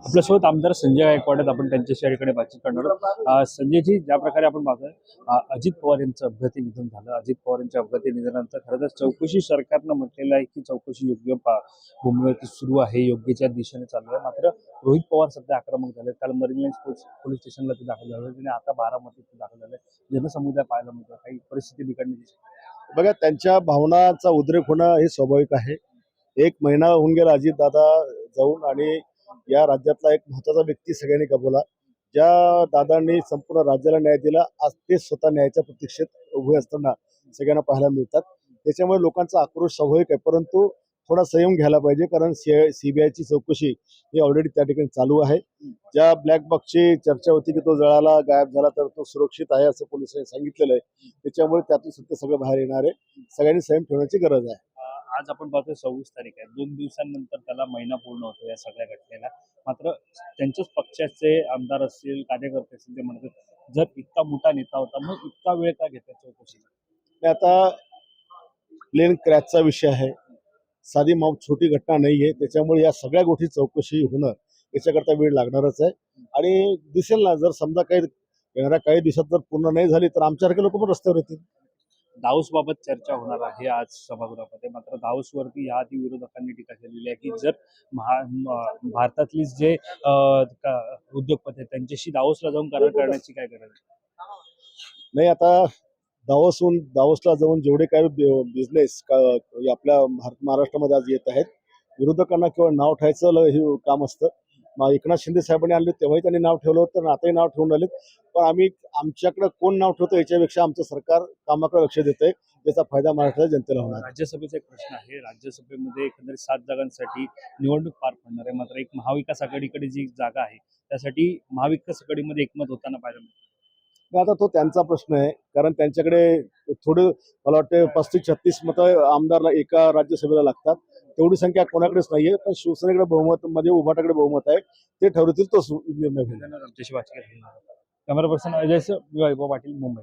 आपल्यासोबत आमदार संजय गायकवाड आहेत. आपण त्यांच्याशी या ठिकाणी बातचीत करणार आहोत. संजयजी, ज्या प्रकारे आपण पाहतोय अजित पवार यांचं अपघाती निधन झालं. अजित पवार यांच्या अपघाती निधनानंतर खरं तर चौकशी सरकारनं म्हटलेलं आहे की चौकशी योग्य भूमीवरती सुरू आहे, योग्यच्या दिशेने चालू आहे. मात्र रोहित पवार सध्या आक्रमक झाले. काल मरीन लाईन्स पोलीस स्टेशनला ते दाखल झाले आणि आता बारामतीत ते दाखल झाले. जनसमुदाय पाहायला मिळतो, काही परिस्थिती बिघडण्याची. बघा, त्यांच्या भावनाचा उद्रेक होणं हे स्वाभाविक आहे. 1 महिना होऊन गेला अजितदादा जाऊन, आणि या राज्यातला एक महत्वाचा व्यक्ती सगळ्यांनी गमावला. ज्या दादांनी संपूर्ण राज्याला न्याय दिला, आज ते स्वतः न्यायाच्या प्रतीक्षेत उभे असताना सगळ्यांना पाहायला मिळतात. त्याच्यामुळे लोकांचा आक्रोश स्वाभाविक आहे, परंतु थोडा संयम घ्यायला पाहिजे, कारण सीबीआयची चौकशी ही ऑलरेडी त्या ठिकाणी चालू आहे. ज्या ब्लॅक बॉक्सची चर्चा होती की तो जळाला, गायब झाला, तर तो सुरक्षित आहे असं पोलिसांनी सांगितलेलं आहे. त्याच्यामुळे त्यातून सत्य सगळं बाहेर येणार आहे. सगळ्यांनी संयम ठेवण्याची गरज आहे. आज आपण पाहतोय 26 तारीख आहे. 2 दिवसांनंतर त्याला महिना पूर्ण होतो या सगळ्या घटनेला. मात्र त्यांच्याच पक्षाचे आमदार असतील, कार्यकर्ते असतील, ते म्हणतात जर इतका मोठा नेता होता मग इतका वेळ का घेतला चौकशीला. आता प्लेन क्रॅशचा विषय आहे, साधी छोटी घटना नाहीये. त्याच्यामुळे या सगळ्या गोष्टी चौकशी होणं याच्याकरता वेळ लागणारच आहे. आणि दिसेल ना, जर समजा येणाऱ्या काही दिवसात जर पूर्ण नाही झाली तर आमच्यासारखे लोक पण रस्त्यावर येतील. दाऊस बाबत चर्चा होणार आहे आज सभागृहामध्ये. मात्र दाऊसवरती याआधी विरोधकांनी टीका केलेली आहे की जर भारतातली जे उद्योगपती आहेत त्यांच्याशी दाऊसला जाऊन करार करण्याची काय गरज आहे. नाही, आता दावोसला जाऊन जेवढे काही बिझनेस आपल्या महाराष्ट्रामध्ये आज येत आहेत, विरोधकांना केवळ नाव ठेवायचं हे काम असतं. एकनाथ शिंदे साहेबांनी आणले तेव्हाही त्यांनी नाव ठेवलं होतं, आताही नाव ठेवून आले. पण आमच्याकडे कोण नाव ठेवतो याच्यापेक्षा आमचं सरकार कामाकडे लक्ष देतंय. त्याचा फायदा महाराष्ट्राच्या जनतेला होणार. राज्यसभेचा एक प्रश्न आहे. राज्यसभेमध्ये एकंदरीत 7 जागांसाठी निवडणूक पार पडणार आहे. मात्र एक महाविकास आघाडीकडे जी जागा आहे त्यासाठी महाविकास आघाडीमध्ये एकमत होताना पाहायला मिळतं. आता तो त्यांचा प्रश्न आहे, कारण त्यांच्याकडे थोडं मला वाटतं 35-36 मतं आमदारला एका राज्यसभेला लागतात. तेवढी संख्या कोणाकडेच नाहीये. पण शिवसेनेकडे बहुमत, म्हणजे उभाटाकडे बहुमत आहे. ते ठरवतील तो निर्णय होईल. आमच्याशी बातचीत कॅमेरा पर्सन अजय वैभव पाटील, मुंबई.